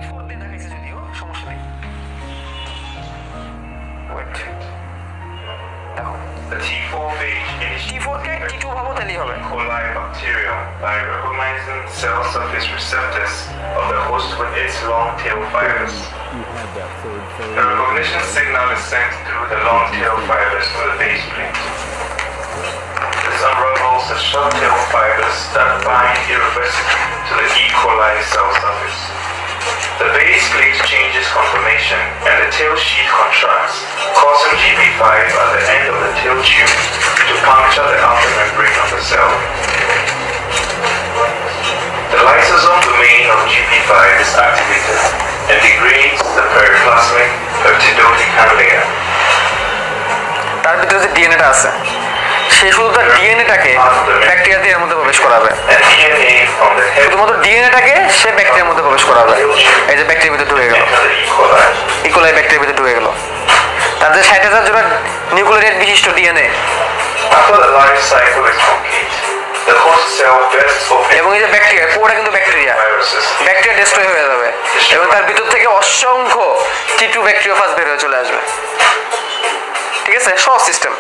T4 দিয়ে দেখাইছে যদিও সমস্যা নেই ওয়েট দেখো T4 কে T2 ভাবো তাহলেই হবে coli bacterium by recognizing cell surface receptors of the host with its long tail fibers. The recognition signal is sent through the long tail fibers to the base plate. This unravels the short tail fibers that bind irreversibly to the E. coli cell surface. The base plate changes conformation and the tail sheath contracts, causing GP5 at the end of the tail tube to puncture the outer membrane of the cell. The lysosome domain of GP5 is activated and degrades the periplasmic peptidodecan layer. তার ভিতরে যে ডিএনএটা আছে সে শুধু তার ডিএনএটাকে bacteria দিয়ে এর মধ্যে প্রবেশ করাবে শুধুমাত্র ডিএনএটাকে সে ব্যাকটেরিয়ার মধ্যে প্রবেশ করাবে এই যে ব্যাকটেরিয়ার ভিতরে ঢুকে গেল ইকোলাই ব্যাকটেরিয়ার ভিতরে ঢুকে গেল তার যে ৬০,০০০ জোড়া নিউক্লিয়েট বিশিষ্ট ডিএনএ এবং এই যে ব্যাকটেরিয়া পুরোটা কিন্তু ব্যাকটেরিয়া ডিস্ট্রয় হয়ে যাবে এবং তার ভিতর থেকে অসংখ্য T2 ব্যাকটেরিওফাজ বের হয়ে চলে আসবে ঠিক আছে সহজ সিস্টেম